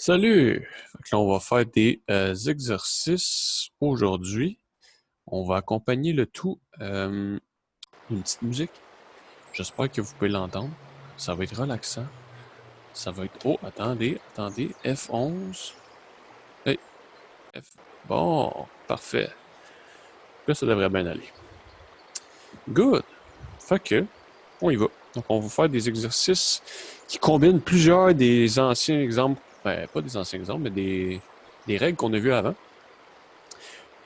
Salut! Fait que là, on va faire des exercices aujourd'hui. On va accompagner le tout d'une petite musique. J'espère que vous pouvez l'entendre. Ça va être relaxant. Ça va être... Oh, attendez. F11. Hey, F... Bon, parfait. Là, ça devrait bien aller. Good! Fait que, on y va. Donc, on va faire des exercices qui combinent plusieurs des anciens exemples. Ben, pas des anciens exemples, mais des règles qu'on a vues avant.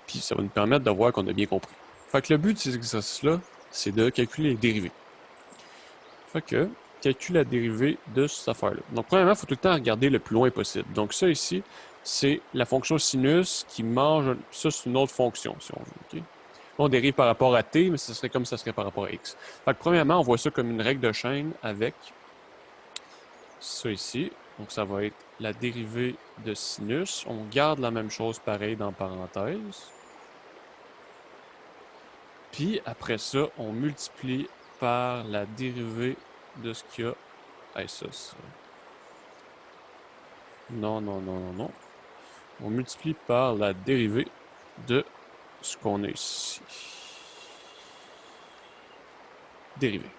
Puis ça va nous permettre de voir qu'on a bien compris. Fait que le but de ces exercices-là, c'est de calculer les dérivées. Fait que, calcule la dérivée de cette affaire-là. Donc, premièrement, il faut tout le temps regarder le plus loin possible. Donc, ça ici, c'est la fonction sinus qui mange... Ça, c'est une autre fonction, si on veut. Okay? On dérive par rapport à t, mais ce serait comme ça serait par rapport à x. Fait que, premièrement, on voit ça comme une règle de chaîne avec ça ici. Donc, ça va être la dérivée de sinus. On garde la même chose pareil dans parenthèse. Puis après ça, on multiplie par la dérivée de ce qu'il y a. Hey, ça. Non. On multiplie par la dérivée de ce qu'on a ici. Dérivée.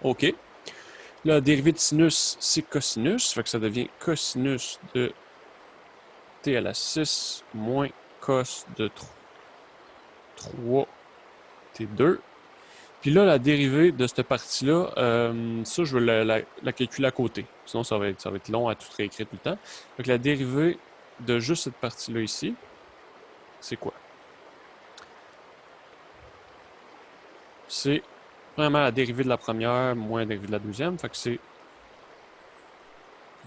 OK. La dérivée de sinus, c'est cosinus. Fait que ça devient cosinus de t à la 6 moins cos de 3t2. Puis là, la dérivée de cette partie-là, ça, je vais la calculer à côté. Sinon, ça va être long à tout réécrire tout le temps. Donc, la dérivée de juste cette partie-là ici, c'est quoi? C'est vraiment la dérivée de la première moins la dérivée de la deuxième. Fait que c'est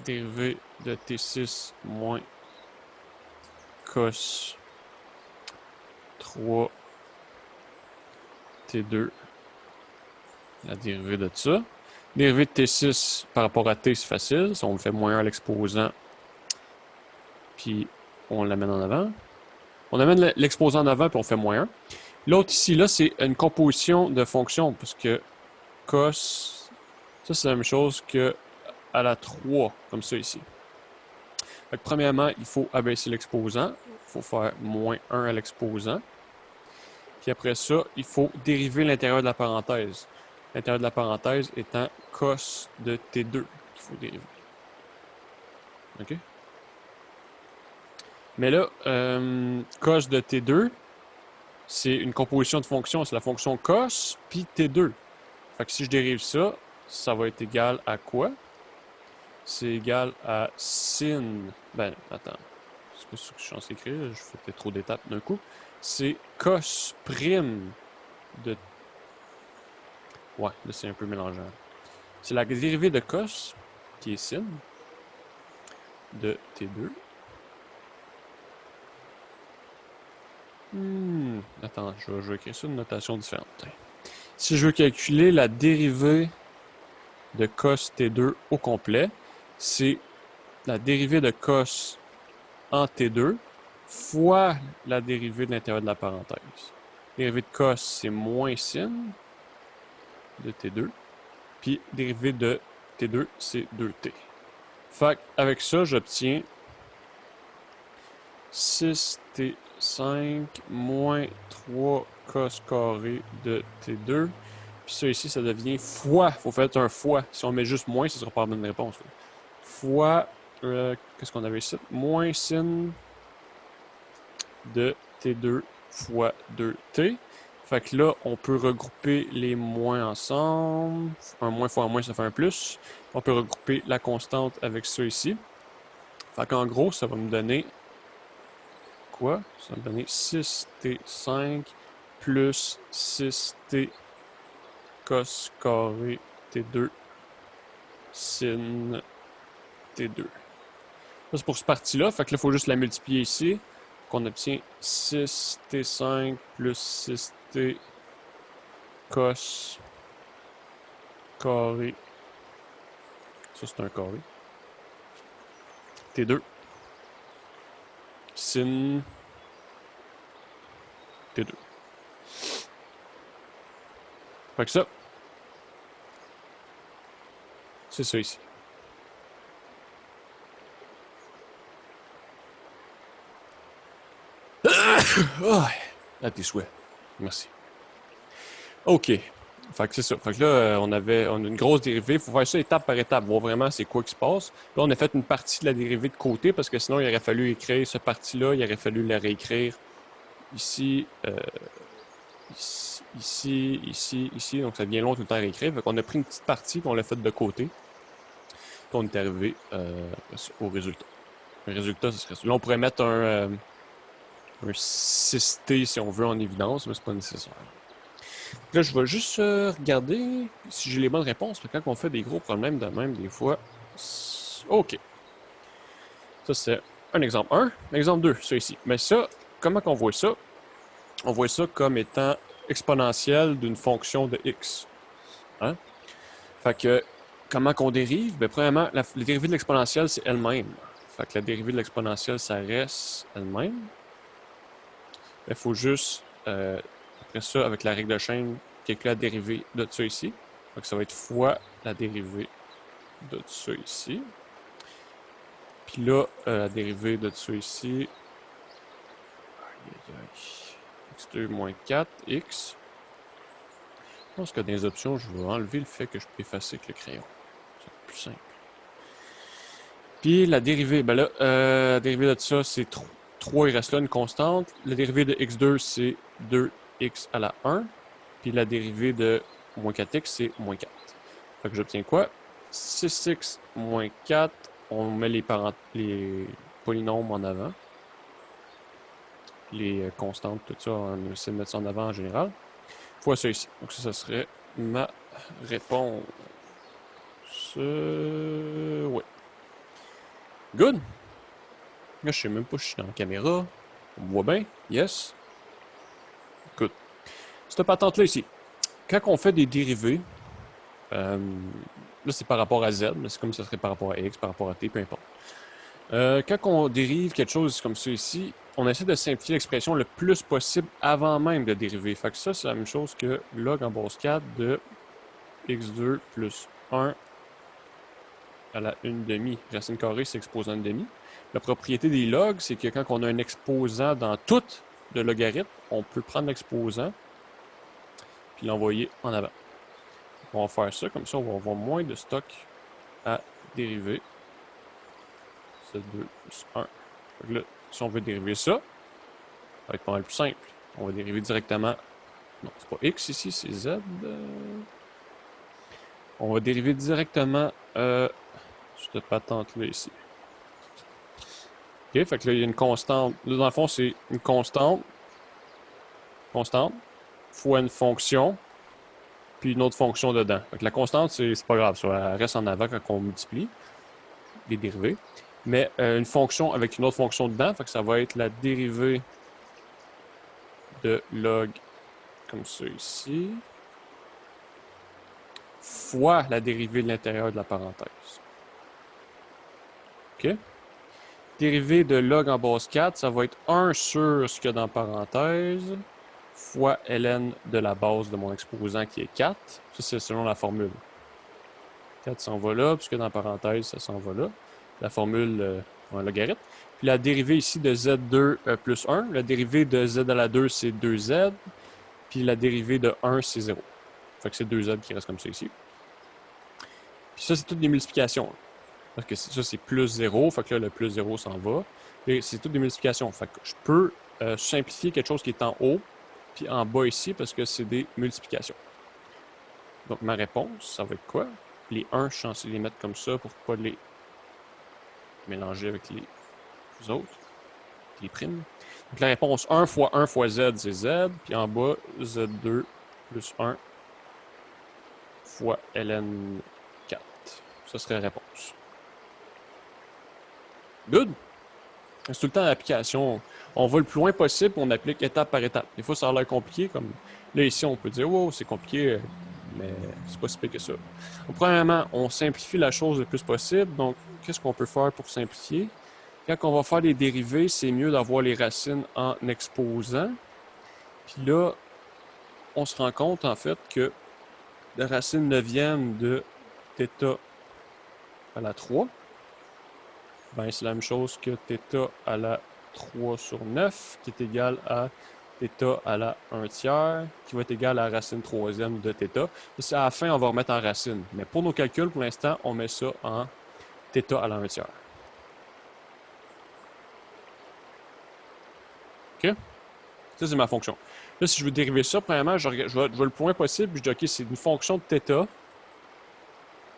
dérivée de T6 moins cos 3T2. La dérivée de ça. Dérivée de T6 par rapport à T, c'est facile. Si on fait moins 1 à l'exposant, puis on l'amène en avant. On amène l'exposant en avant, puis on fait moins 1. L'autre ici, là, c'est une composition de fonctions, parce que cos, ça, c'est la même chose que à la 3, comme ça ici. Fait que premièrement, il faut abaisser l'exposant. Il faut faire moins 1 à l'exposant. Puis après ça, il faut dériver l'intérieur de la parenthèse. L'intérieur de la parenthèse étant cos de T2 qu'il faut dériver. OK? Mais là, cos de T2, c'est une composition de fonctions. C'est la fonction cos, puis T2. Fait que si je dérive ça, ça va être égal à quoi? C'est égal à sin... Ben, attends. C'est pas ce que je suis censé écrire. Je fais peut-être trop d'étapes d'un coup. C'est cos prime de... Ouais, là, c'est un peu mélangeant. C'est la dérivée de cos, qui est sin, de T2. Attends, je vais écrire ça d'une notation différente. Si je veux calculer la dérivée de cos T2 au complet, c'est la dérivée de cos en T2 fois la dérivée de l'intérieur de la parenthèse. Dérivée de cos, c'est moins sin de T2. Puis dérivée de T2, c'est 2T. Fait avec ça, j'obtiens 6T5 moins 3 cos carré de T2. Puis ça ici, ça devient fois. Il faut faire un fois. Si on met juste moins, ce ne sera pas la bonne réponse. Là. Fois, qu'est-ce qu'on avait ici? Moins sin de T2 fois 2T. Fait que là, on peut regrouper les moins ensemble. Un moins fois un moins, ça fait un plus. On peut regrouper la constante avec ça ici. Fait qu'en gros, ça va me donner quoi? Ça va me donner 6T5 plus 6T cos carré T2 sin T2. Ça, c'est pour cette partie-là. Fait que là, il faut juste la multiplier ici. On obtient 6T5 plus 6T cos carré. Ça, c'est un carré. T2 sin T2. Fait que ça, c'est ça ici. Ah, à tes souhaits. Merci. OK. Fait que c'est ça. Fait que là, on a une grosse dérivée. Il faut faire ça étape par étape, voir vraiment c'est quoi qui se passe. Là, on a fait une partie de la dérivée de côté parce que sinon, il aurait fallu écrire cette partie-là, il aurait fallu la réécrire ici, ici. Donc, ça devient long tout le temps à réécrire. Fait qu'on a pris une petite partie, puis on l'a faite de côté. Puis on est arrivé au résultat. Le résultat, ce serait ça. Là, on pourrait mettre un 6T si on veut en évidence, mais c'est pas nécessaire. Là, je vais juste regarder si j'ai les bonnes réponses. Quand on fait des gros problèmes de même, des fois. OK. Ça, c'est un exemple 1. Exemple 2, ça ici. Mais ça, comment qu'on voit ça? On voit ça comme étant exponentielle d'une fonction de x. Hein? Fait que, comment qu'on dérive? Ben, premièrement, la dérivée de l'exponentielle, c'est elle-même. Fait que la dérivée de l'exponentielle, ça reste elle-même. Il faut juste, après ça, avec la règle de chaîne, calculer la dérivée de ça ici. Donc, ça va être fois la dérivée de ça ici. Puis là, la dérivée de ça ici. x2 moins 4x. Je pense que dans les options, je vais enlever le fait que je peux effacer avec le crayon. C'est plus simple. Puis la dérivée, ben là, la dérivée de ça, c'est 3, il reste là une constante. La dérivée de x2, c'est 2x à la 1. Puis la dérivée de moins 4x, c'est moins 4. Fait que j'obtiens quoi? 6x moins 4. On met les polynômes en avant. Les constantes, tout ça, on essaie de mettre ça en avant en général. Fois ça ici. Donc ça serait ma réponse. Ouais. Good. Là, je sais même pas si je suis dans la caméra. On me voit bien? Yes. Good. Cette patente-là ici. Quand on fait des dérivés, là c'est par rapport à z, mais c'est comme ça serait par rapport à x, par rapport à t, peu importe. Quand on dérive quelque chose comme ça ici, on essaie de simplifier l'expression le plus possible avant même de dériver. Fait que ça, c'est la même chose que log en base 4 de x2 plus 1 à la 1/2. Racine carrée, c'est exposant 1/2. La propriété des logs, c'est que quand on a un exposant dans tout le logarithme, on peut prendre l'exposant puis l'envoyer en avant. On va faire ça, comme ça on va avoir moins de stock à dériver. C'est 2 plus 1. Donc là, si on veut dériver ça, ça va être pas mal plus simple. On va dériver directement. Non, c'est pas x ici, c'est z. On va dériver directement cette patente-là ici. OK, fait que là, il y a une constante. Là, dans le fond, c'est une constante fois une fonction, puis une autre fonction dedans. Fait que la constante, c'est pas grave, ça elle reste en avant quand on multiplie les dérivés. Mais une fonction avec une autre fonction dedans, fait que ça va être la dérivée de log comme ça ici, fois la dérivée de l'intérieur de la parenthèse. OK? Dérivée de log en base 4, ça va être 1 sur ce qu'il y a dans la parenthèse, fois ln de la base de mon exposant qui est 4. Ça, c'est selon la formule. 4 s'en va là, puisque dans la parenthèse, ça s'en va là. La formule pour un logarithme. Puis la dérivée ici de z2 plus 1. La dérivée de z à la 2, c'est 2z. Puis la dérivée de 1, c'est 0. Fait que c'est 2z qui reste comme ça ici. Puis ça, c'est toutes des multiplications. Parce que ça, c'est plus 0. Fait que là, le plus 0 s'en va. Et c'est toutes des multiplications. Fait que je peux simplifier quelque chose qui est en haut, puis en bas ici, parce que c'est des multiplications. Donc ma réponse, ça va être quoi? Les 1, je suis censé les mettre comme ça pour ne pas les mélanger avec les autres, les primes. Donc la réponse 1 fois z, c'est z. Puis en bas, z2 plus 1 fois ln 4. Ça serait la réponse. Good! C'est tout le temps l'application. On va le plus loin possible, on applique étape par étape. Des fois, ça a l'air compliqué, comme là, ici, on peut dire, wow, c'est compliqué, mais c'est pas si pire que ça. Donc, premièrement, on simplifie la chose le plus possible. Donc, qu'est-ce qu'on peut faire pour simplifier? Quand on va faire des dérivés, c'est mieux d'avoir les racines en exposant. Puis là, on se rend compte, en fait, que la racine neuvième de θ à la 3, ben, c'est la même chose que θ à la 3 sur 9, qui est égal à θ à la 1 tiers, qui va être égal à la racine troisième de θ. À la fin, on va remettre en racine. Mais pour nos calculs, pour l'instant, on met ça en θ à la 1 tiers. OK? Ça, c'est ma fonction. Là, si je veux dériver ça, premièrement, je vais le point possible, puis je dis, OK, c'est une fonction de θ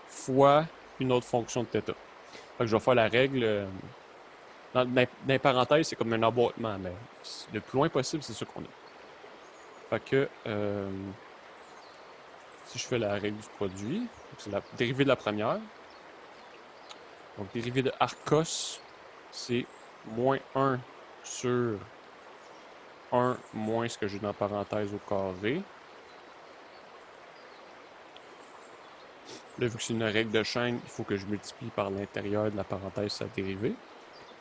fois une autre fonction de θ. Fait que je vais faire la règle. Dans les parenthèses, c'est comme un emboîtement, mais le plus loin possible, c'est ça qu'on a. Fait que si je fais la règle du produit, c'est la dérivée de la première. Donc, dérivée de Arcos, c'est moins 1 sur 1 moins ce que j'ai dans la parenthèse au carré. Là, vu que c'est une règle de chaîne, il faut que je multiplie par l'intérieur de la parenthèse sa dérivée.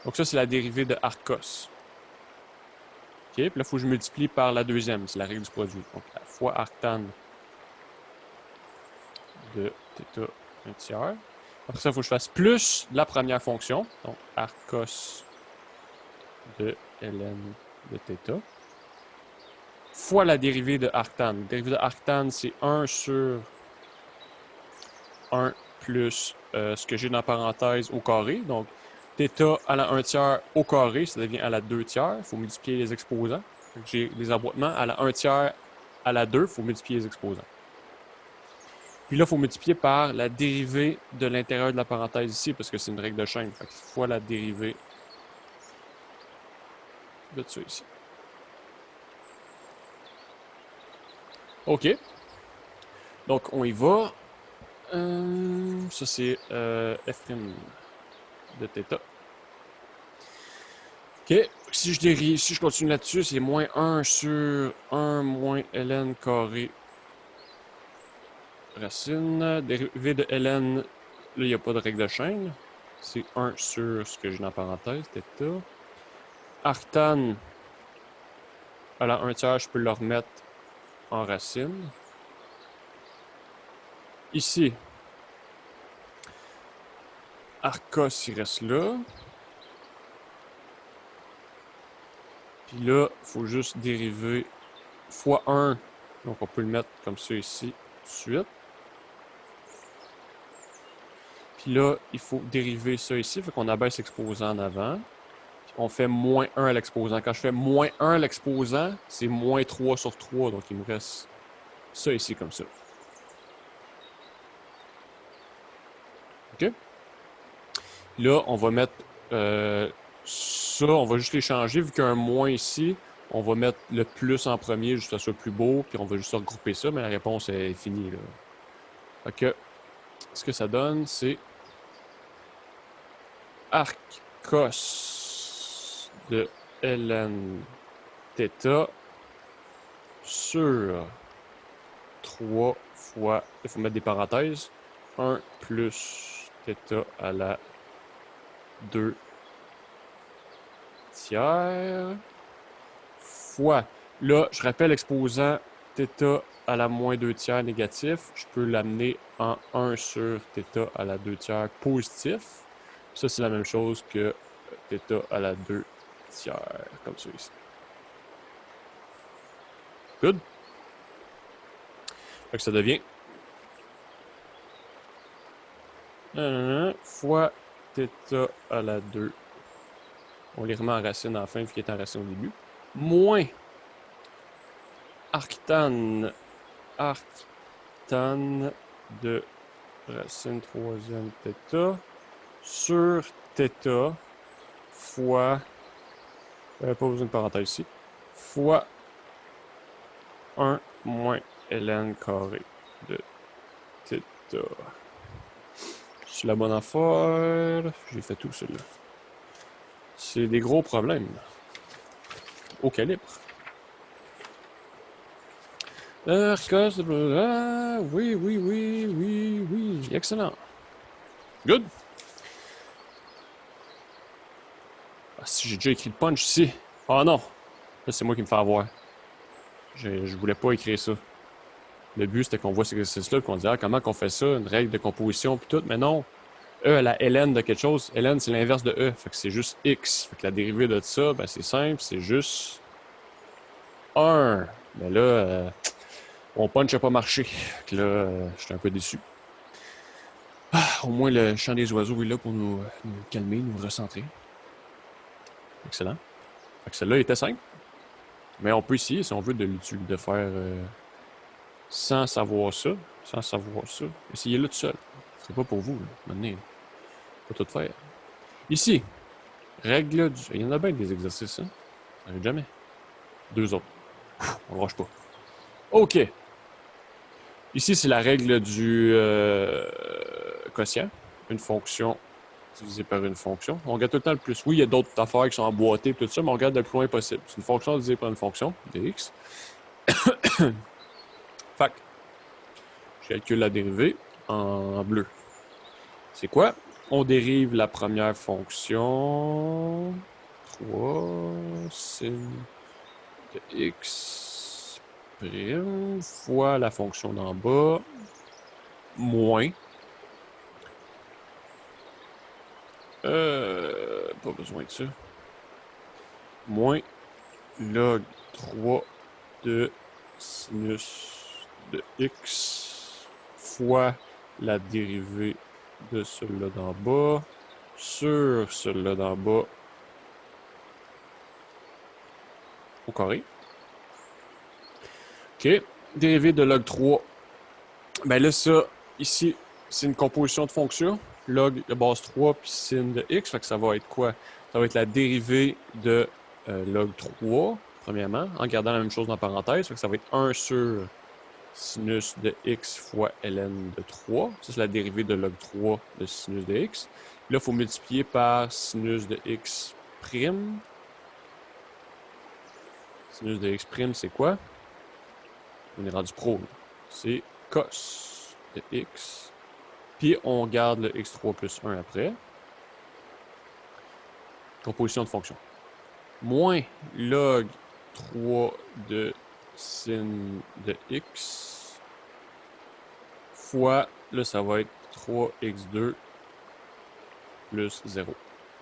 Donc ça, c'est la dérivée de Arcos. OK, puis là, il faut que je multiplie par la deuxième, c'est la règle du produit. Donc, la fois arctan de θ 1 tiers. Après ça, il faut que je fasse plus la première fonction, donc arcos de ln de θ, fois la dérivée de arctan. La dérivée de arctan, c'est 1 sur 1 plus ce que j'ai dans la parenthèse au carré. Donc, θ à la 1 tiers au carré, ça devient à la 2 tiers. Il faut multiplier les exposants. J'ai les emboîtements à la 1 tiers à la 2, il faut multiplier les exposants. Puis là, il faut multiplier par la dérivée de l'intérieur de la parenthèse ici, parce que c'est une règle de chaîne. Fait que fois la dérivée de ça ici. OK. Donc, on y va. Ça, c'est f' de θ. OK. Si je continue là-dessus, c'est moins 1 sur 1 moins ln carré racine. Dérivée de ln, là, il n'y a pas de règle de chaîne. C'est 1 sur ce que j'ai dans la parenthèse, θ. Arctan à la 1 tiers, je peux le remettre en racine. Ici, Arcos, il reste là. Puis là, il faut juste dériver fois 1. Donc, on peut le mettre comme ça ici, tout de suite. Puis là, il faut dériver ça ici. Fait qu'on abaisse l'exposant en avant. Puis on fait moins 1 à l'exposant. Quand je fais moins 1 à l'exposant, c'est moins 3 sur 3. Donc, il me reste ça ici, comme ça. OK? Là, on va mettre ça. On va juste les changer. Vu qu'il y a un moins ici, on va mettre le plus en premier, juste que ça soit plus beau. Puis on va juste regrouper ça. Mais la réponse est finie, là. Fait que, ce que ça donne, c'est Arcos de ln θ sur 3 fois, il faut mettre des parenthèses, 1 plus θ à la 2 tiers fois, là, je rappelle l'exposant θ à la moins 2 tiers négatif, je peux l'amener en 1 sur θ à la 2 tiers positif. Ça, c'est la même chose que θ à la 2 tiers, comme ça ici. Good? Fait que ça devient fois θ à la 2. On les remet en racine à la fin, vu qu'il est en racine au début. Moins arctan de racine troisième θ sur θ fois, pas besoin de parenthèse ici, fois 1 moins ln carré de θ. C'est la bonne affaire. J'ai fait tout celui-là. C'est des gros problèmes. Au calibre. Arcos, oui. Excellent. Good. Ah, si j'ai déjà écrit le punch ici. Oh non. Là, c'est moi qui me fais avoir. Je voulais pas écrire ça. Le but, c'était qu'on voit cet exercice-là et qu'on dise comment on fait ça, une règle de composition puis tout. Mais non. E à la ln de quelque chose. Ln, c'est l'inverse de E. Fait que c'est juste x. Fait que la dérivée de ça, ben, c'est simple. C'est juste 1. Mais là, mon punch n'a pas marché. Fait que là, j'étais un peu déçu. Au moins, le chant des oiseaux est là pour nous calmer, nous recentrer. Excellent. Fait que celle-là était simple. Mais on peut essayer, si on veut, de faire sans savoir ça. Sans savoir ça. Essayez-le tout seul. Ce serait pas pour vous, là. Maintenant, faut tout faire. Ici, règle du... Il y en a bien des exercices, hein? Ça n'arrive jamais. 2 autres. On ne rush pas. OK. Ici, c'est la règle du quotient. Une fonction divisée par une fonction. On regarde tout le temps le plus. Oui, il y a d'autres affaires qui sont emboîtées et tout ça, mais on regarde le plus loin possible. C'est une fonction divisée par une fonction, dx. Fait que, je calcule la dérivée en bleu. C'est quoi? On dérive la première fonction. 3 sin de x prime fois la fonction d'en bas moins. Pas besoin de ça. Moins log 3 de sinus de x fois la dérivée de celui-là d'en bas sur celui-là d'en bas au carré. OK. Dérivée de log 3. Ben là, ça, ici, c'est une composition de fonctions. Log de base 3 puis sin de x. Fait que ça va être quoi? Ça va être la dérivée de log 3, premièrement, en gardant la même chose en parenthèse. Fait que ça va être 1 sur sinus de x fois ln de 3. Ça, c'est la dérivée de log 3 de sinus de x. Puis là, il faut multiplier par sinus de x prime. Sinus de x prime, c'est quoi? On est rendu pro. C'est cos de x. Puis on garde le x3 plus 1 après. Composition de fonction. Moins log 3 de sin de x fois, là, ça va être 3x2 plus 0.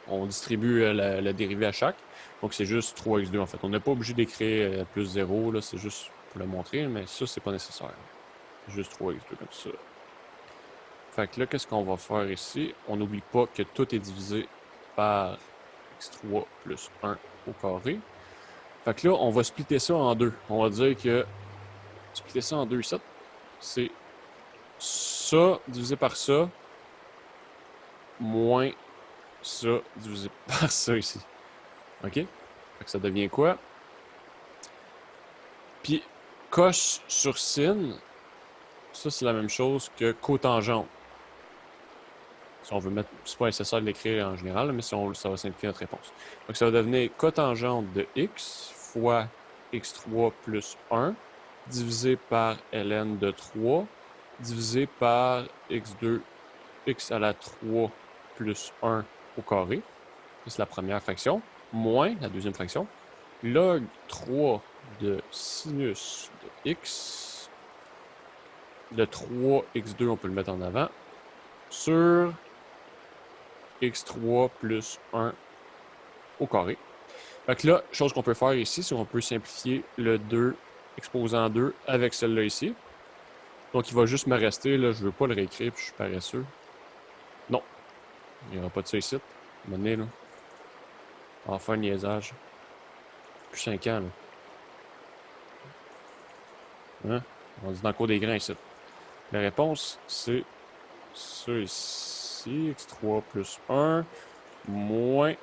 On distribue la dérivée à chaque. Donc, c'est juste 3x2 en fait. On n'est pas obligé d'écrire plus 0. Là, c'est juste pour le montrer, mais ça, c'est pas nécessaire. C'est juste 3x2 comme ça. Fait que là, qu'est-ce qu'on va faire ici? On n'oublie pas que tout est divisé par x3 plus 1 au carré. Fait que là, on va splitter ça en deux. On va dire que splitter ça en deux ici, c'est ça divisé par ça moins ça divisé par ça ici. OK? Fait que ça devient quoi? Puis, cos sur sin, ça, c'est la même chose que cotangente. Si on veut mettre, c'est pas nécessaire de l'écrire en général, mais si on, ça va simplifier notre réponse. Donc, ça va devenir cotangente de x fois x3 plus 1 divisé par ln de 3 divisé par x2, x à la 3 plus 1 au carré. C'est la première fraction. Moins la deuxième fraction. Log 3 de sinus de x. Le 3x2, on peut le mettre en avant. Sur x3 plus 1 au carré. Fait que là, chose qu'on peut faire ici, c'est qu'on peut simplifier le 2 exposant 2 avec celle-là ici. Donc, il va juste me rester, là, je ne veux pas le réécrire, puis je suis paresseux. Non, il n'y aura pas de ça ici. Menez, là. Enfin, niaisage. Plus 5 ans, là. Hein? On dit dans le cours des grains ici. La réponse, c'est ça ici. x3 plus 1 moins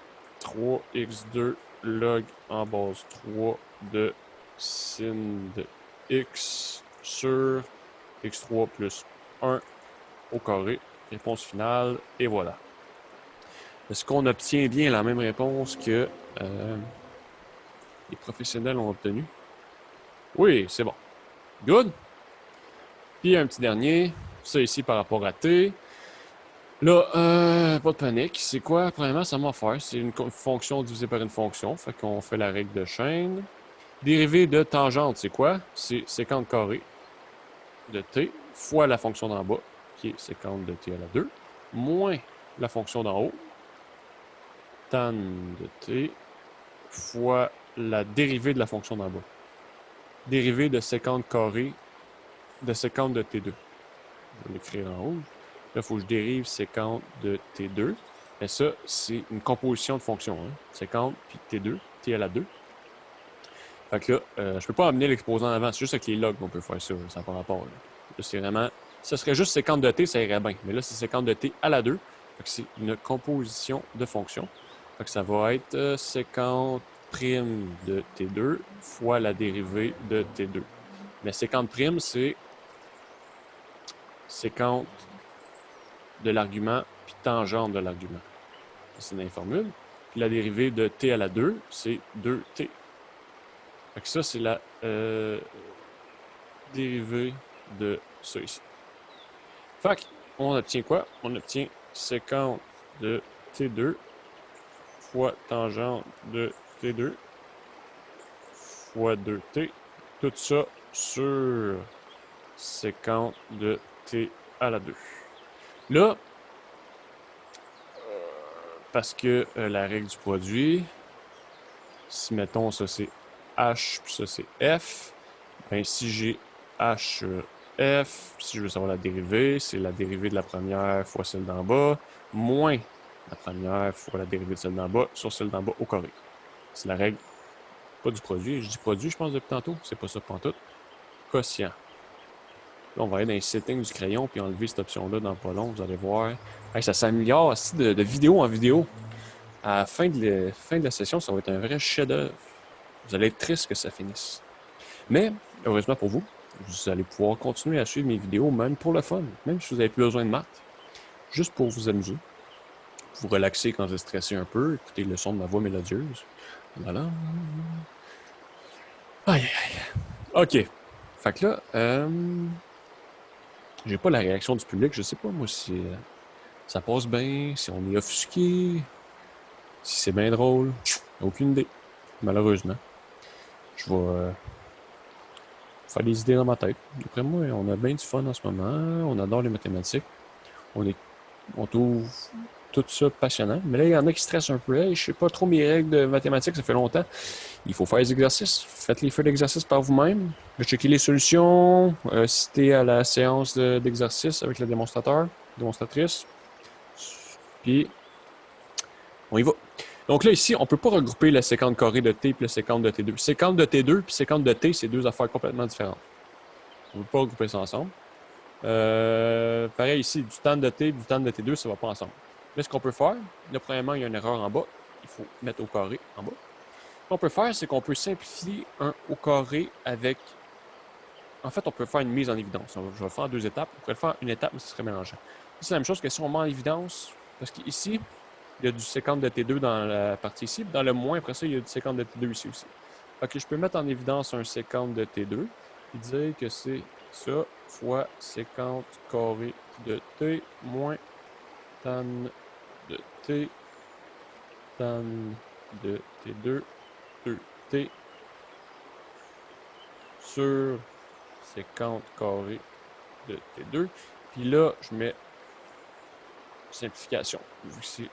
3x2 log en base 3 de sin de x sur x3 plus 1 au carré. Réponse finale, et voilà. Est-ce qu'on obtient bien la même réponse que les professionnels ont obtenu? Oui, c'est bon. Good. Puis un petit dernier, ça ici par rapport à t. Là, pas de panique. C'est quoi? Premièrement, ça m'a fait. C'est une fonction divisée par une fonction. Fait qu'on fait la règle de chaîne. Dérivée de tangente, c'est quoi? C'est sécante carré de t fois la fonction d'en bas, qui est sécante de t à la 2, moins la fonction d'en haut, tan de t, fois la dérivée de la fonction d'en bas. Dérivée de sécante carré de sécante de t2. Je vais l'écrire en rouge. Là, il faut que je dérive sécante de t2. Et ça, c'est une composition de fonctions. Hein? Sécante puis t2, t à la 2. Fait que là, je peux pas amener l'exposant en avant. C'est juste avec les logs qu'on peut faire ça. Ça n'a pas rapport. Là, c'est vraiment... Ça serait juste sécante de t, ça irait bien. Mais là, c'est sécante de t à la 2. Fait que c'est une composition de fonctions. Fait que ça va être sécante prime de t2 fois la dérivée de t2. Mais sécante prime, c'est sécante de l'argument puis tangente de l'argument. C'est dans les formules. Puis la dérivée de t à la 2, c'est 2t. Fait que ça, c'est la dérivée de ça ici. Fait qu'on obtient quoi? On obtient sécante de t2 fois tangente de t2 fois 2t. Tout ça sur sécante de t à la 2. Là, parce que la règle du produit, si mettons ça c'est H puis ça c'est F, ben si j'ai H sur F, si je veux savoir la dérivée, c'est la dérivée de la première fois celle d'en bas, moins la première fois la dérivée de celle d'en bas sur celle d'en bas au carré. C'est la règle, pas du produit. Je dis produit, je pense, depuis tantôt. C'est pas ça pantoute. Quotient. Là, on va aller dans les settings du crayon puis enlever cette option-là dans pas long. Vous allez voir. Hey, ça s'améliore aussi de vidéo en vidéo. À la fin de la session, ça va être un vrai chef-d'œuvre. Vous allez être triste que ça finisse. Mais, heureusement pour vous, vous allez pouvoir continuer à suivre mes vidéos, même pour le fun, même si vous n'avez plus besoin de maths, juste pour vous amuser, vous relaxer quand vous êtes stressé un peu, écouter le son de ma voix mélodieuse. Voilà. Aïe, aïe. OK. Fait que là, j'ai pas la réaction du public. Je sais pas, moi, si ça passe bien, si on est offusqué, si c'est bien drôle. Aucune idée, malheureusement. Je vais faire des idées dans ma tête. D'après moi, on a bien du fun en ce moment. On adore les mathématiques. On trouve tout ça passionnant. Mais là, il y en a qui stressent un peu. Hey, je sais pas trop mes règles de mathématiques, ça fait longtemps. Il faut faire les exercices. Faites les feux d'exercice par vous-même. Checkez les solutions. Citez à la séance d'exercice avec le démonstrateur, démonstratrice. Puis, on y va. Donc là, ici, on ne peut pas regrouper la séquence carrée de t et la séquence de t2. Séquence de t2 puis séquence de t, c'est deux affaires complètement différentes. On ne peut pas regrouper ça ensemble. Pareil ici, du tan de t et du tan de t2, ça ne va pas ensemble. Mais ce qu'on peut faire, là, premièrement, il y a une erreur en bas. Il faut mettre au carré en bas. Ce qu'on peut faire, c'est qu'on peut simplifier un au carré avec... En fait, on peut faire une mise en évidence. Je vais le faire en deux étapes. On pourrait le faire une étape, mais ce serait mélangeant. C'est la même chose que si on met en évidence, parce qu'ici, il y a du séquence de T2 dans la partie ici. Dans le moins, après ça, il y a du séquence de T2 ici aussi. Ok, je peux mettre en évidence un séquence de T2 et dire que c'est ça fois séquence carrée de T moins tan de T tan de T2 2T sur séquence carrée de T2. Puis là, je mets simplification. Vu que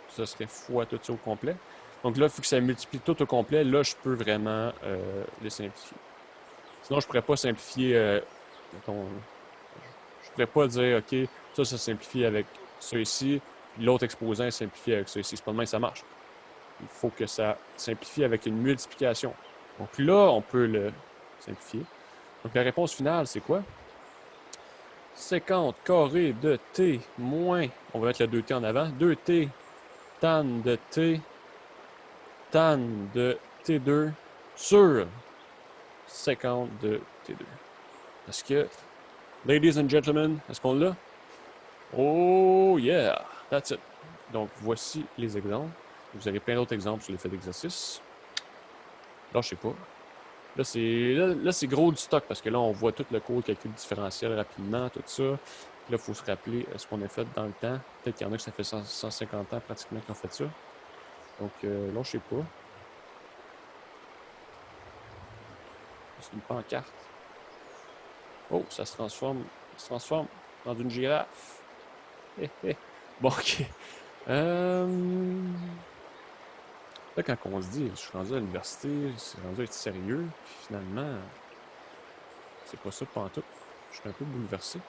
ça serait fois tout ça au complet. Donc là, il faut que ça multiplie tout au complet. Là, je peux vraiment le simplifier. Sinon, je ne pourrais pas simplifier. Mettons, je ne pourrais pas dire, OK, ça simplifie avec ça ici, puis l'autre exposant simplifie avec ça ici. C'est pas de même que ça marche. Il faut que ça simplifie avec une multiplication. Donc là, on peut le simplifier. Donc la réponse finale, c'est quoi? Séquence carrée de t moins, on va mettre le 2t en avant, 2t tan de t tan de t2 sur séquence de t2. Est-ce que, ladies and gentlemen, est-ce qu'on l'a? Oh yeah, that's it. Donc voici les exemples. Vous avez plein d'autres exemples sur les faits d'exercice. Là, je sais pas. Là, c'est gros du stock parce que là, on voit tout le cours, calcul différentiel rapidement, tout ça. Là, il faut se rappeler ce qu'on a fait dans le temps. Peut-être qu'il y en a que ça fait 150 ans pratiquement qu'ils ont fait ça. Donc, là, je sais pas. C'est une pancarte. Oh, ça se transforme dans une girafe. Bon, ok. Là, quand on se dit, je suis rendu à l'université, c'est rendu à être sérieux, puis finalement, c'est pas ça pantoute. Je suis un peu bouleversé.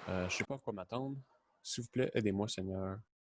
Je sais pas à quoi m'attendre. S'il vous plaît, aidez-moi, Seigneur.